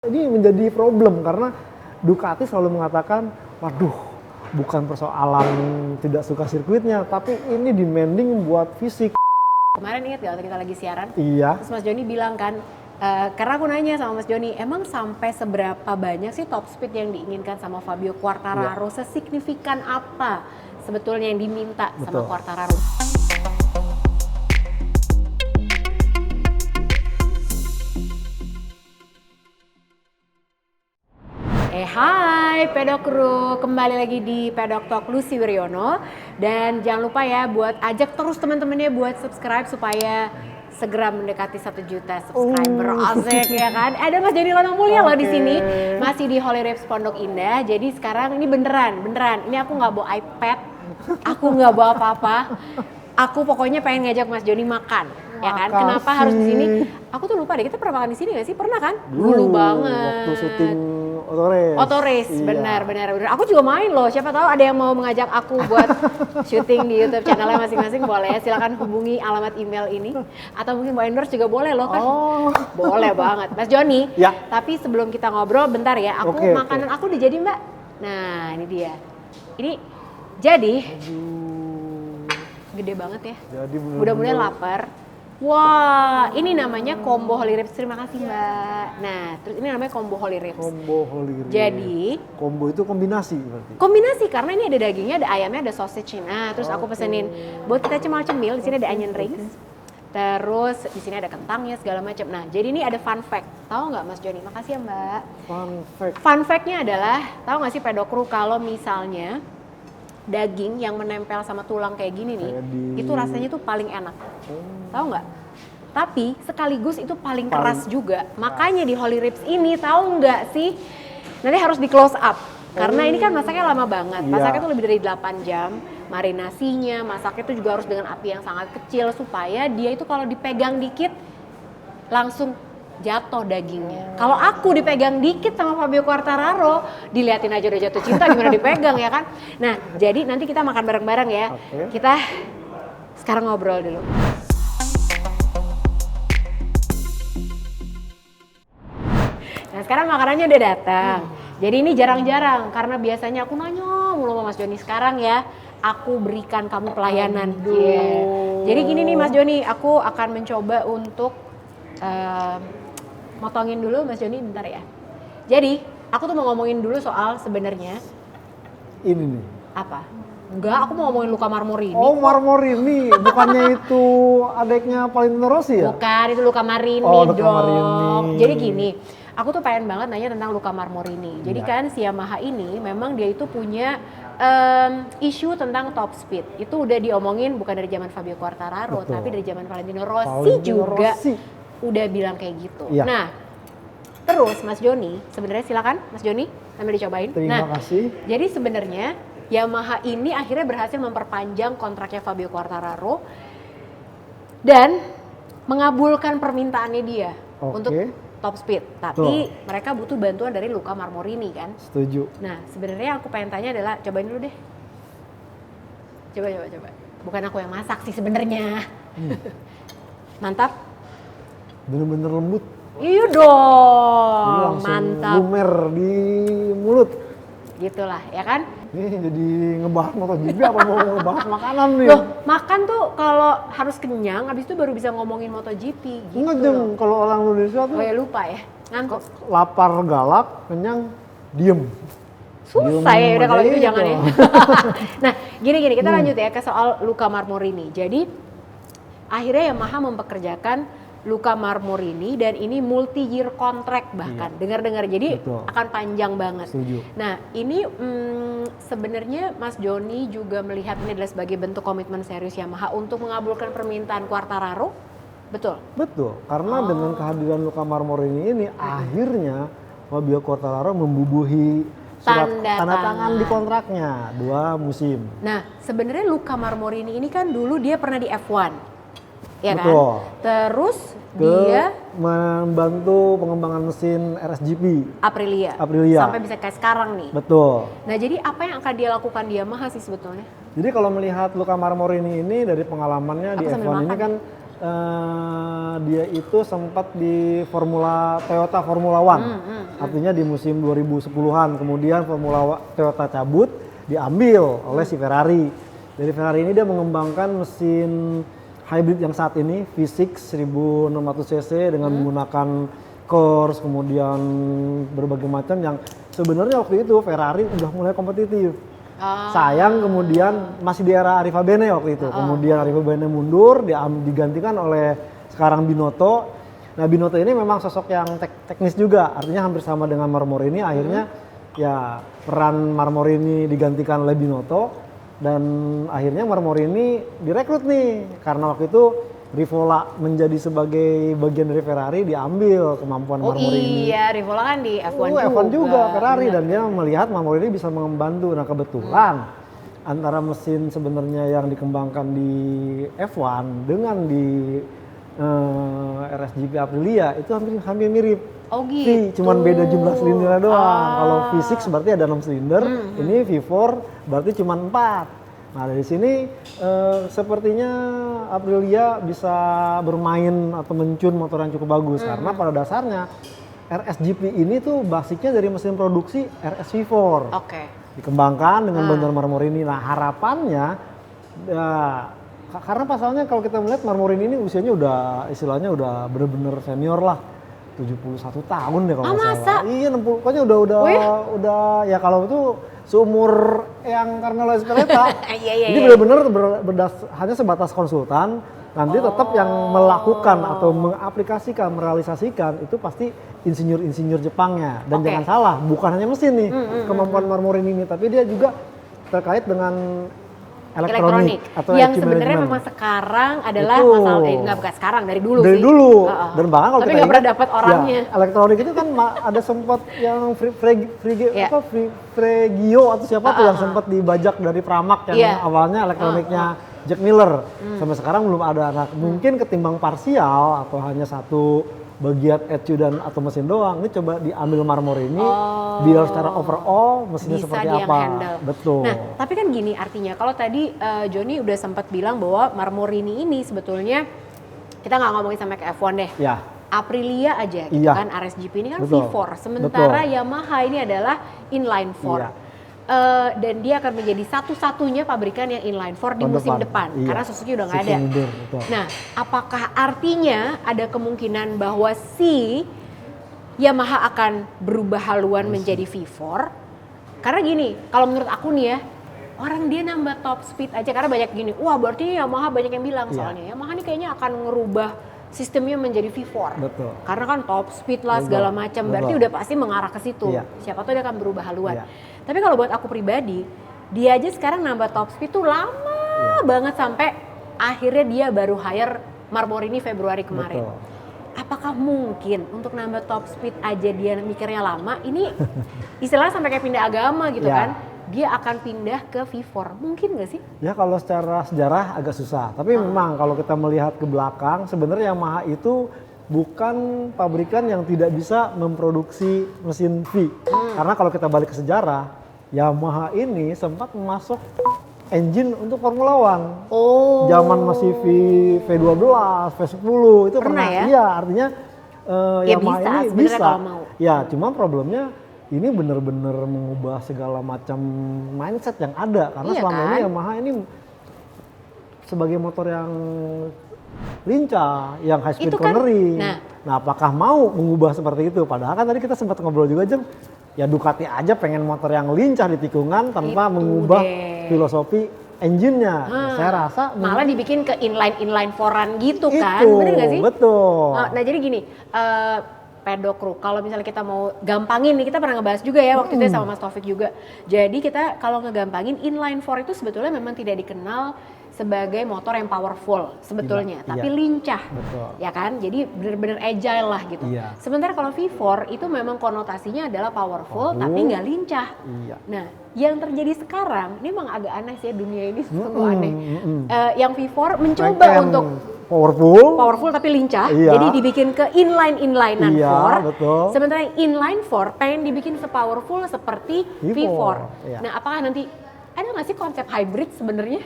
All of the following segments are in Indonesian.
Ini menjadi problem karena Ducati selalu mengatakan, waduh, bukan persoalan tidak suka sirkuitnya, tapi ini demanding buat fisik. Kemarin ingat gak waktu kita lagi siaran? Iya. Terus Mas Joni bilang kan, karena aku nanya sama Mas Joni, emang sampai seberapa banyak sih top speed yang diinginkan sama Fabio Quartararo? Iya. Sesignifikan apa sebetulnya yang diminta sama Betul. Quartararo? Hai Pedok Crew, kembali lagi di Pedok Talk Lucy Wiryono. Dan jangan lupa ya buat ajak terus teman-temannya buat subscribe supaya segera mendekati 1 juta subscriber. Asik ya kan? Ada Mas Joni Lonong Mulia loh di sini, masih di Holy Reps Pondok Indah. Jadi sekarang ini beneran. Ini aku nggak bawa iPad, aku nggak bawa apa-apa. Aku pokoknya pengen ngajak Mas Joni makan. Ya kan? Kenapa harus di sini? Aku tuh lupa deh, kita pernah makan di sini nggak sih? Pernah kan? Dulu banget. Waktu syuting Otorace. Otorace, Iya. benar. Aku juga main loh. Siapa tahu ada yang mau mengajak aku buat syuting di YouTube channelnya masing-masing, boleh. Silakan hubungi alamat email ini. Atau mungkin mau endorse juga boleh loh kan? Oh. Boleh banget, Mas Joni. Ya. Tapi sebelum kita ngobrol, bentar ya. Aku Oke. makanan aku udah jadi Mbak. Nah ini dia. Ini jadi gede banget ya. Jadi Mudah-mudahan lapar. Wah, ini namanya combo Holy Reps. Terima kasih Mbak. Nah, terus ini namanya combo Holy Reps. Combo Holy Reps. Jadi combo itu kombinasi berarti. kombinasi karena ini ada dagingnya, ada ayamnya, ada sausage. Nah, terus aku pesenin buat kita cemil-cemil. Di sini ada onion rings. Terus di sini ada kentangnya segala macam. Nah, jadi ini ada fun fact. Tahu nggak Mas Joni? Makasih ya Mbak. Fun fact. Fun fact-nya adalah, tahu nggak sih pedokru kalau misalnya daging yang menempel sama tulang kayak gini nih, itu rasanya tuh paling enak. Tahu nggak? Tapi sekaligus itu paling keras juga. Makanya di Holy Reps ini tahu nggak sih? Nanti harus di close up. Karena ini kan masaknya lama banget. Masaknya tuh lebih dari 8 jam. Marinasinya, masaknya tuh juga harus dengan api yang sangat kecil supaya dia itu kalau dipegang dikit langsung jatuh dagingnya. Kalau aku dipegang dikit sama Fabio Quartararo, diliatin aja udah jatuh cinta, gimana dipegang ya kan? Nah, jadi nanti kita makan bareng-bareng ya. Kita sekarang ngobrol dulu. Nah, sekarang makanannya udah datang. Jadi ini jarang-jarang karena biasanya aku nanya mulu sama Mas Joni. Sekarang ya, aku berikan kamu pelayanan. Jadi gini nih Mas Joni, aku akan mencoba untuk motongin dulu Mas Joni bentar ya. Jadi, aku tuh mau ngomongin dulu soal sebenarnya Ini nih. apa? Enggak, aku mau ngomongin Luca Marmorini. Oh, Marmorini, bukannya itu adiknya Valentino Rossi ya? Bukan, itu Luca Marini Luca dong. Marini. Jadi gini, aku tuh pengen banget nanya tentang Luca Marmorini. Jadi kan si Yamaha ini memang dia itu punya isu tentang top speed. Itu udah diomongin bukan dari zaman Fabio Quartararo, tapi dari zaman Valentino Rossi juga. Udah bilang kayak gitu. Iya. Nah, terus Mas Joni, sebenarnya silakan Mas Joni sambil dicobain. Terima kasih. Jadi sebenarnya Yamaha ini akhirnya berhasil memperpanjang kontraknya Fabio Quartararo dan mengabulkan permintaannya dia untuk top speed. Tapi mereka butuh bantuan dari Luca Marmorini kan? Setuju. Nah, sebenarnya yang aku pengen tanya adalah cobain dulu deh. Coba. Bukan aku yang masak sih sebenarnya. Mantap. Bener-bener lembut. Iya dong, Langsung mantap. lumer di mulut. Gitulah, ya kan? Ini jadi ngebahas MotoGP apa mau ngebahas makanan nih? Loh, makan tuh kalau harus kenyang, habis itu baru bisa ngomongin MotoGP gitu. Enggak Jeng, kalau orang Indonesia tuh Oh ya lupa ya, ngantuk. lapar galak, kenyang diem. Susah ya, udah kalau gitu Gitu. jangan ya. Nah, gini kita lanjut ya ke soal Luca Marmorini. Jadi akhirnya Yamaha mempekerjakan Luca Marmorini dan ini multi year contract bahkan. Dengar-dengar jadi akan panjang banget. Setuju. Nah, ini sebenarnya Mas Joni juga melihat ini adalah sebagai bentuk komitmen serius Yamaha untuk mengabulkan permintaan Quartararo. Betul? Betul, karena dengan kehadiran Luca Marmorini ini akhirnya Fabio Quartararo membubuhi surat tanda tangan di kontraknya 2 musim. Nah, sebenarnya Luca Marmorini ini kan dulu dia pernah di F1. Ya kan? Terus dia membantu pengembangan mesin RSGP Aprilia. Sampai bisa kayak sekarang nih. Betul. Nah, jadi apa yang akan dia lakukan di Yamaha sih sebetulnya? Jadi kalau melihat Luca Marmorini ini dari pengalamannya di F1 ini kan dia itu sempat di Toyota Formula One. Artinya di musim 2010-an. Kemudian Toyota cabut, diambil oleh si Ferrari. Dari Ferrari ini dia mengembangkan mesin hybrid yang saat ini V6 1600 cc dengan menggunakan Corse, kemudian berbagai macam yang sebenarnya waktu itu Ferrari udah mulai kompetitif. Sayang kemudian masih di era Arriva Bene waktu itu. Kemudian Arriva Bene mundur, digantikan oleh sekarang Binotto. Nah Binotto ini memang sosok yang teknis juga, artinya hampir sama dengan Marmorini. Akhirnya ya peran Marmorini digantikan oleh Binotto dan akhirnya Marmorini direkrut nih karena waktu itu Rivola menjadi sebagai bagian dari Ferrari, diambil kemampuan Marmorini. Iya, Rivola kan di F1 juga. F1 juga Ferrari, dan dia melihat Marmorini bisa membantu. Nah kebetulan antara mesin sebenarnya yang dikembangkan di F1 dengan di RSGP Aprilia itu hampir mirip. Oh gitu. Cuman beda jumlah silindernya doang. Kalau V6 berarti ada 6 silinder, ini V4 berarti cuma 4. Nah dari sini sepertinya Aprilia bisa bermain atau mencun motor yang cukup bagus karena pada dasarnya RSGP ini tuh basicnya dari mesin produksi RS V4. Oke. Dikembangkan dengan bantuan Marmorini. Nah harapannya karena pasalnya kalau kita melihat Marmorini ini usianya udah istilahnya udah bener-bener senior lah. 71 tahun deh kalau nggak salah. Iya 60, pokoknya udah ya kalau itu seumur yang Carmelo Ezpeleta. Jadi benar-benar hanya sebatas konsultan. Nanti tetap yang melakukan atau mengaplikasikan, merealisasikan itu pasti insinyur-insinyur Jepangnya. Dan jangan salah, bukan hanya mesin nih kemampuan Marmorini ini, tapi dia juga terkait dengan elektronik atau yang sebenarnya memang sekarang adalah masalah nggak bukan sekarang dari dulu dari sih. Dulu dan bahkan kalau tapi kita nggak pernah dapat orangnya ya, elektronik itu kan ada sempat yang Fregio atau siapa tuh yang sempat dibajak dari Pramac yang awalnya elektroniknya Jack Miller sampai sekarang belum ada. Nah mungkin ketimbang parsial atau hanya satu bagian ECU dan atau mesin doang, ini coba diambil Marmorini biar secara overall mesinnya bisa seperti apa. Handle. Betul. Nah, tapi kan gini artinya kalau tadi Joni udah sempat bilang bahwa Marmorini ini sebetulnya kita nggak ngomongin sampai ke F1 deh. Ya. Aprilia aja gitu kan, RSGP ini kan V4. Sementara Yamaha ini adalah inline 4. Dan dia akan menjadi satu-satunya pabrikan yang inline 4 di musim depan karena Suzuki udah nggak ada. Nah, apakah artinya ada kemungkinan bahwa si Yamaha akan berubah haluan menjadi V4? Karena gini, kalau menurut aku nih ya, orang dia nambah top speed aja karena banyak gini. Wah, berarti Yamaha banyak yang bilang soalnya Yamaha nih kayaknya akan ngerubah sistemnya menjadi V4. Betul. Karena kan top speed lah segala macam, berarti udah pasti mengarah ke situ. Siapa tahu dia akan berubah haluan. Tapi kalau buat aku pribadi, dia aja sekarang nambah top speed tuh lama banget sampai akhirnya dia baru hire Marmorini Februari kemarin. Apakah mungkin untuk nambah top speed aja dia mikirnya lama? Ini istilahnya sampai kayak pindah agama gitu kan? Dia akan pindah ke V4. Mungkin nggak sih? Ya kalau secara sejarah agak susah. Tapi memang kalau kita melihat ke belakang, sebenarnya Yamaha itu bukan pabrikan yang tidak bisa memproduksi mesin V. Karena kalau kita balik ke sejarah, Yamaha ini sempat masuk engine untuk Formula One. Zaman masih V12, V10 itu pernah. Iya, artinya Yamaha bisa, ini bisa. Kalau mau. Ya, cuma problemnya ini benar-benar mengubah segala macam mindset yang ada. Karena selama ini Yamaha ini sebagai motor yang lincah, yang high speed cornering. Nah, apakah mau mengubah seperti itu? Padahal kan tadi kita sempat ngobrol juga, Jem. Ya Ducati aja pengen motor yang lincah di tikungan tanpa mengubah filosofi engine-nya. Saya rasa malah dibikin ke inline 4-an gitu kan. Bener gak sih? Betul. Nah, jadi gini, pedokru, kalau misalnya kita mau gampangin nih, kita pernah ngebahas juga ya waktu itu sama Mas Taufik juga. Jadi kita kalau ngegampangin inline 4 itu sebetulnya memang tidak dikenal sebagai motor yang powerful sebetulnya, tapi lincah, ya kan? Jadi benar-benar agile lah gitu. Sementara kalau V4 itu memang konotasinya adalah powerful, tapi nggak lincah. Nah, yang terjadi sekarang, ini memang agak aneh sih ya, dunia ini sungguh aneh. Yang V4 mencoba untuk powerful tapi lincah, jadi dibikin ke inlinean 4. Sementara yang inline 4 pengen dibikin sepowerful seperti V4. Nah, apakah nanti ada nggak sih konsep hybrid sebenarnya?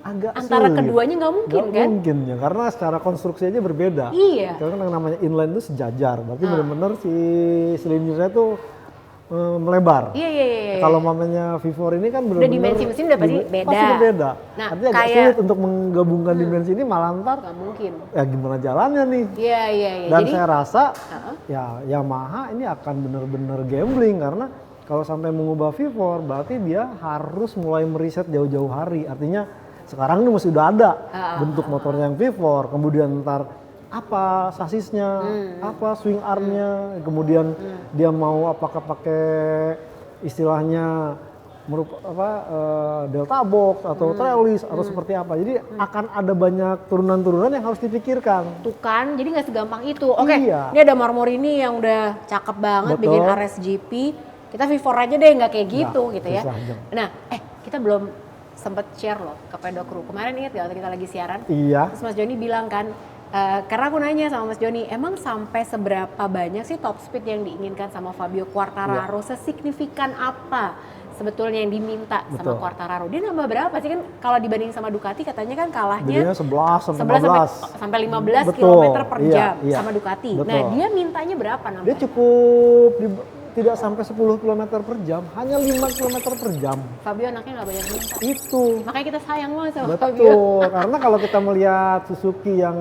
agak antara sulit. keduanya nggak mungkin Nggak kan? mungkin ya, karena secara konstruksi aja berbeda. Iya. Karena yang namanya inline itu sejajar, berarti benar-benar si silindernya tuh melebar. Iya. Kalau mamanya V4 ini kan Udah benar-benar dimensi mesin udah pasti beda. Pasti berbeda. Nah, Artinya agak kayak- sulit untuk menggabungkan dimensi ini, malah ntar Nggak mungkin. ya gimana jalannya nih. Iya. Dan Jadi saya rasa ya Yamaha ini akan benar-benar gambling, karena kalau sampai mengubah V4 berarti dia harus mulai meriset jauh-jauh hari. Artinya sekarang ini masih udah ada bentuk motornya yang V4, kemudian ntar apa sasisnya, apa swing armnya, kemudian dia mau apakah pakai istilahnya delta box atau trellis atau seperti apa. Jadi akan ada banyak turunan-turunan yang harus dipikirkan. tuh kan, jadi nggak segampang itu. Oke, Iya. ini ada Marmorini yang udah cakep banget Betul. bikin RSGP. Kita V4 aja deh, nggak kayak gitu gitu ya. susah, Jeng. Nah, kita belum sempet share loh ke Pedok Crew. Kemarin ingat gak waktu kita lagi siaran? Iya. Terus Mas Joni bilang kan, karena aku nanya sama Mas Joni, emang sampai seberapa banyak sih top speed yang diinginkan sama Fabio Quartararo? Sesignifikan apa sebetulnya yang diminta sama Betul. Quartararo? Dia nambah berapa sih, kan kalau dibanding sama Ducati katanya kan kalahnya Jadinya 11 sampai 11 15. sampai 15 Betul, km per iya, jam iya. sama Ducati. Betul. Nah, dia mintanya berapa Dia nambah? cukup tidak sampai 10 km per jam, hanya 5 km per jam. Fabio anaknya nggak banyak minta. Itu. Makanya kita sayang banget sama Fabio. Betul, karena kalau kita melihat Suzuki yang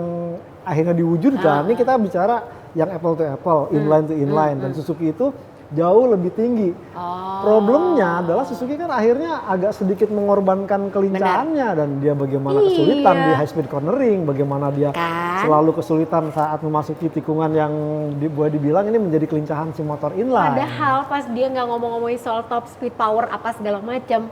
akhirnya diwujudkan, ini kita bicara yang apple to apple, inline to inline, dan Suzuki itu jauh lebih tinggi. Oh. Problemnya adalah Suzuki kan akhirnya agak sedikit mengorbankan kelincahannya, dan dia bagaimana kesulitan Iya. di high speed cornering, bagaimana dia Kan? selalu kesulitan saat memasuki tikungan yang boleh dibilang ini menjadi kelincahan si motor inline. Padahal pas dia nggak ngomong-ngomongin soal top speed power apa segala macam,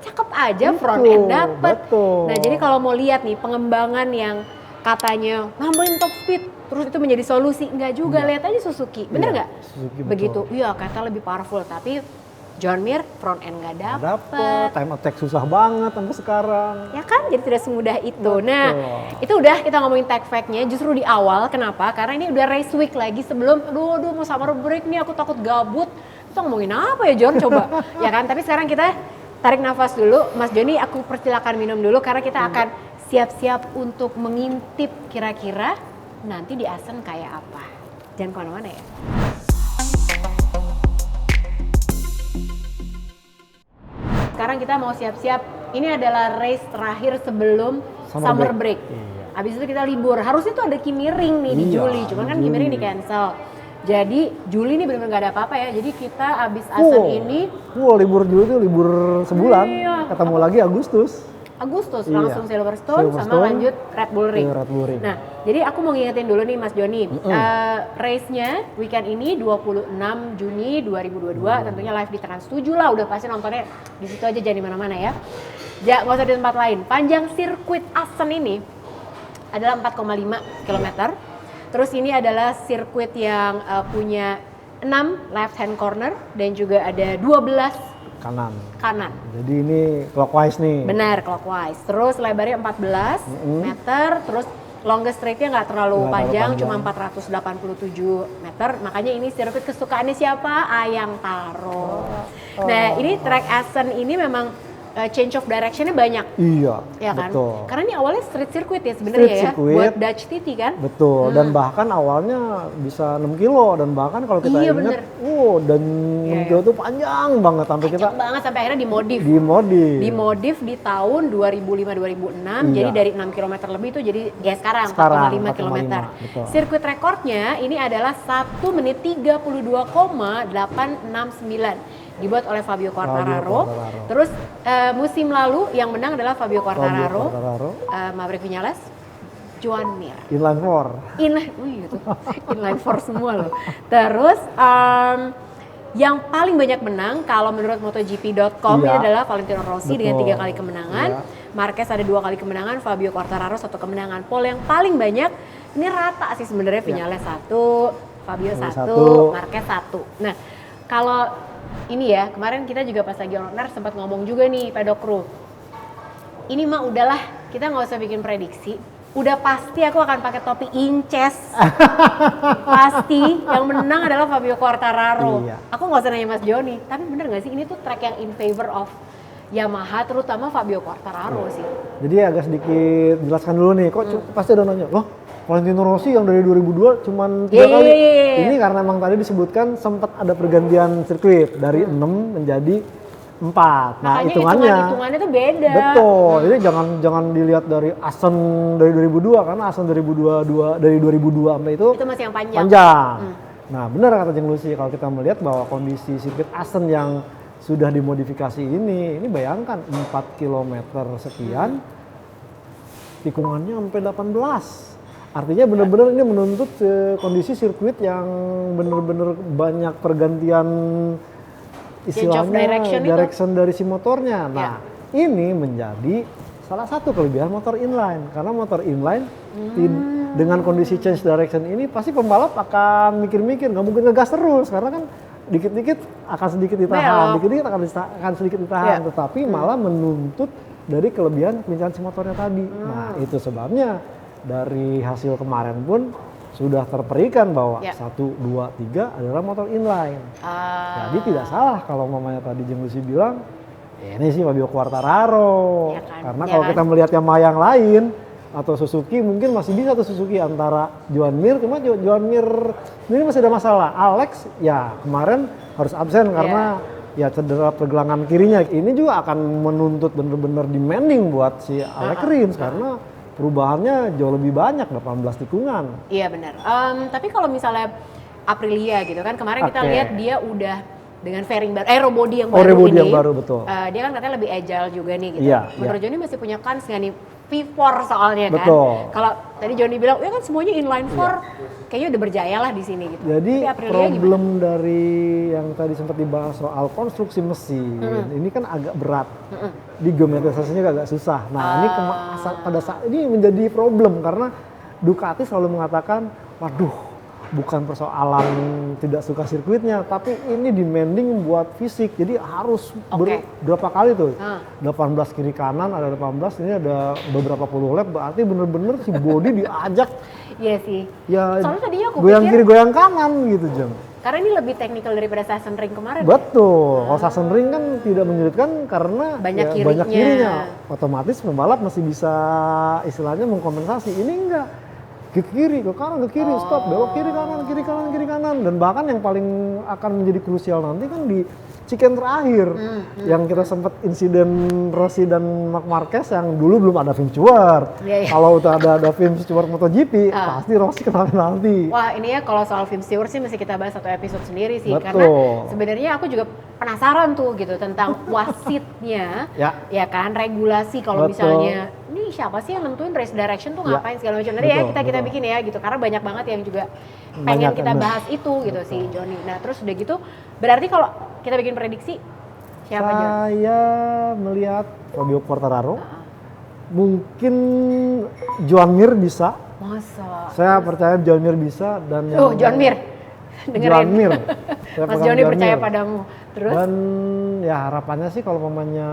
cakep aja Betul, front end dapet. betul. Nah, jadi kalau mau lihat nih pengembangan yang katanya nambahin top speed terus itu menjadi solusi, nggak juga. Lihat aja Suzuki, bener Iya, nggak? Suzuki betul. Begitu, iya kata lebih powerful, tapi John Mir front end nggak Nggak dapet. dapet, time attack susah banget sampai sekarang. Ya kan, jadi tidak semudah itu. Betul. Nah, itu udah kita ngomongin tech fact-nya justru di awal. Kenapa? Karena ini udah race week lagi sebelum, aduh mau summer break nih, aku takut gabut. Kita ngomongin apa ya John, coba. Ya kan, tapi sekarang kita tarik nafas dulu. Mas Joni, aku persilakan minum dulu karena kita akan siap-siap untuk mengintip kira-kira nanti di Asen kayak apa. Jangan kemana-mana ya. Sekarang kita mau siap-siap, ini adalah race terakhir sebelum summer break. Iya. Habis itu kita libur. Harusnya tuh ada Kimi Ring nih di Iya, Juli, cuman kan Juli. Kimi Ring di cancel. Jadi Juli ini benar-benar gak ada apa-apa ya. Jadi kita habis Asen ini libur dulu tuh libur sebulan, Iya. ketemu lagi Agustus. Agustus Iya. langsung Silverstone sama Silverstone, lanjut Red Bull Ring. Red Bull Ring. Nah, jadi aku mau ngingetin dulu nih Mas Joni, race-nya weekend ini 26 Juni 2022, tentunya live di Trans 7 lah, udah pasti nontonnya di situ aja, jangan di mana-mana ya. Nggak usah di tempat lain. Panjang sirkuit Asen ini adalah 4,5 km. Terus ini adalah sirkuit yang punya 6 left hand corner dan juga ada 12 kanan. Jadi ini clockwise nih. Benar, clockwise. Terus lebarnya 14 meter, terus longest straight-nya nggak terlalu Nggak terlalu panjang, panjang. cuma 487 meter. Makanya ini sirkuit kesukaannya siapa? Ayang Taro. Nah, ini track Asen ini memang change of direction-nya banyak. Iya, Ya kan? betul. Karena ini awalnya street circuit ya sebenarnya Street ya, circuit. buat Dutch TT kan? Betul, dan bahkan awalnya bisa 6 kilo, dan bahkan kalau kita Iya, ingat, bener. dan Iya, 6 kilo itu panjang banget sampai kita Kenceng banget sampai akhirnya dimodif. Dimodif di tahun 2005-2006, Iya. jadi dari 6 km lebih itu jadi ya sekarang 4,5 km. 4,5, betul. Sirkuit rekornya ini adalah 1 menit 32,869 dibuat oleh Fabio Quartararo. Terus musim lalu yang menang adalah Fabio Quartararo, Maverick Viñales, Joan Mir. Inline 4. Inline 4 semua loh. Terus yang paling banyak menang kalau menurut MotoGP.com ini Iya. adalah Valentino Rossi dengan 3 kali kemenangan. Iya. Marquez ada 2 kali kemenangan, Fabio Quartararo 1 kemenangan. Pole yang paling banyak ini rata sih sebenarnya, Viñales 1, Fabio 1, Marquez 1. Nah, kalau ini ya, kemarin kita juga pas lagi on air sempat ngomong juga nih Pedok Crew. Ini mah udahlah, kita nggak usah bikin prediksi. Udah pasti aku akan pakai topi Inces. Pasti yang menang adalah Fabio Quartararo. Iya. Aku nggak usah nanya Mas Joni, tapi bener nggak sih ini tuh track yang in favor of Yamaha, terutama Fabio Quartararo sih. Jadi agak sedikit jelaskan dulu nih, kok pasti ada nanya, loh Valentino Rossi yang dari 2002 cuman 3 kali. Ini karena emang tadi disebutkan sempat ada pergantian sirkuit dari 6 menjadi 4. Nah, hitungannya tuh beda. Betul. Jadi jangan dilihat dari Asen dari 2002 karena Asen 2022 dari 2002 sampai itu masih yang panjang. Nah, benar kata Jeng Lucy kalau kita melihat bahwa kondisi sirkuit Asen yang sudah dimodifikasi ini bayangkan 4 km sekian, tikungannya sampai 18. Artinya benar-benar ini menuntut kondisi sirkuit yang benar-benar banyak pergantian istilahnya direction dari si motornya. Nah, ini menjadi salah satu kelebihan motor inline karena motor inline dengan kondisi change direction ini pasti pembalap akan mikir-mikir, nggak mungkin ngegas terus karena kan dikit-dikit akan sedikit ditahan, dikit-dikit akan sedikit ditahan, tetapi malah menuntut dari kelebihan kelincahan si motornya tadi. Nah, itu sebabnya dari hasil kemarin pun sudah terperikan bahwa 1, 2, 3 adalah motor inline. Jadi tidak salah kalau mamanya tadi Jeng Lucy bilang, ini sih Fabio Quartararo. Karena kalau kita melihat Yamaha yang lain atau Suzuki mungkin masih bisa tuh Suzuki antara Joan Mir, cuma Joan Mir ini masih ada masalah. Alex ya kemarin harus absen karena ya cedera pergelangan kirinya. Ini juga akan menuntut bener-bener demanding buat si Alex Rins karena perubahannya jauh lebih banyak, 18 tikungan. Iya benar. Tapi kalau misalnya Aprilia gitu kan, kemarin kita lihat dia udah dengan fairing baru, aerobody yang baru ini. Yang baru, betul. Dia kan katanya lebih agile juga nih gitu. Menurut Johnny masih punya kans nggak nih? V4 soalnya kan. Kalau tadi Johnny bilang, ya kan semuanya inline 4, kayaknya udah berjaya lah di sini gitu. Jadi problem dari yang tadi sempat dibahas soal konstruksi mesin, ini kan agak berat. Di geometrisasinya agak susah. Nah, ini pada saat ini menjadi problem karena Ducati selalu mengatakan, waduh, bukan persoalan tidak suka sirkuitnya, tapi ini demanding buat fisik. Jadi harus berapa kali tuh? 18 kiri kanan, ada 18, ini ada beberapa puluh lap, berarti bener-bener si body diajak. Iya sih. Ya, soalnya tadinya aku goyang kiri, goyang kanan gitu, Jeng. Karena ini lebih teknikal daripada Sachsenring kemarin. Betul. Kalau Sachsenring kan tidak menyulitkan karena banyak kirinya. Otomatis pembalap masih bisa istilahnya mengkompensasi. Ini enggak. Ke kiri, ke kanan, ke kiri, stop, belok kiri kanan, kiri kanan, kiri kanan. Dan bahkan yang paling akan menjadi krusial nanti kan di chicane terakhir. Yang kita sempat insiden Rossi dan Marc Marquez yang dulu belum ada Vince Stewart. Kalau udah ada Vince Stewart MotoGP, pasti Rossi kena penalti. Wah, ini ya kalau soal Vince Stewart sih mesti kita bahas satu episode sendiri sih. Karena sebenarnya aku juga penasaran tuh gitu tentang wasitnya. Ya kan, regulasi kalau misalnya ini siapa sih yang nentuin race direction tuh ngapain segala macam. Nanti ya kita bikin ya gitu karena banyak banget yang juga pengen kita bahas itu gitu si Johnny. Nah, terus udah gitu berarti kalau kita bikin prediksi siapa John? Saya melihat Fabio Quartararo. Mungkin Joan Mir bisa. Masa? Saya percaya Joan Mir bisa dan Joan Mir. Joan Mir. Mas Johnny percaya padamu. Terus? Dan ya harapannya sih kalau mamanya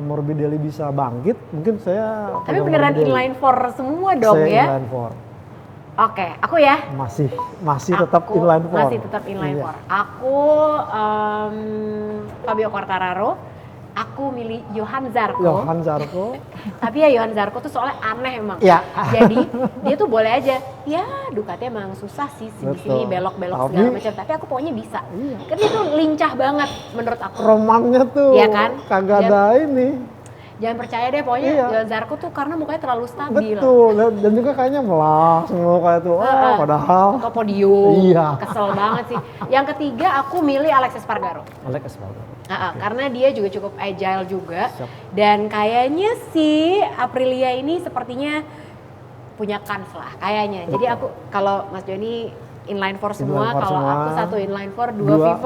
Morbidelli bisa bangkit, mungkin saya. Tapi beneran inline 4 semua dong saya ya? Inline 4. Oke, aku ya. Masih tetap inline 4. Masih tetap inline 4. Aku Fabio Quartararo. Aku milih Johan Zarco. Tapi ya Johan Zarco tuh soalnya aneh emang. Jadi dia tuh boleh aja. Ya Ducati emang susah sih di sini belok-belok segala macam. Tapi aku pokoknya bisa. Karena dia tuh lincah banget menurut aku. Romannya tuh. Iya kan? Kagak ada ini. Jangan percaya deh pokoknya Johan Zarco tuh karena mukanya terlalu stabil. Betul. Dan juga kayaknya melas semua kayak tuh. Padahal. Ke podium. Kesel banget sih. Yang ketiga aku milih Alex Espargaro. Karena dia juga cukup agile juga. Dan kayaknya sih Aprilia ini sepertinya punya kans lah kayaknya. Jadi aku kalau Mas Joni inline 4 semua, kalau aku satu inline 4, dua V4.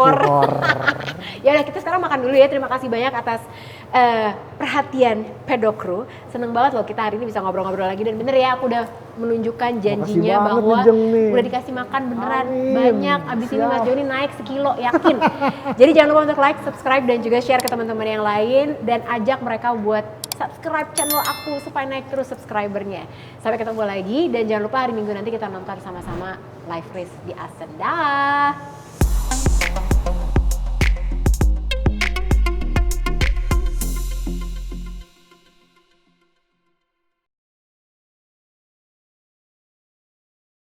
Ya udah kita sekarang makan dulu ya. Terima kasih banyak atas perhatian Pedok Crew. Seneng banget loh kita hari ini bisa ngobrol-ngobrol lagi dan bener ya aku udah menunjukkan janjinya bahwa udah dikasih makan beneran banyak. Abis ini Mas Joni naik sekilo yakin. Jadi jangan lupa untuk like, subscribe dan juga share ke teman-teman yang lain dan ajak mereka buat subscribe channel aku supaya naik terus subscribernya. Sampai ketemu lagi dan jangan lupa hari Minggu nanti kita nonton sama-sama live race di Asen. Dah.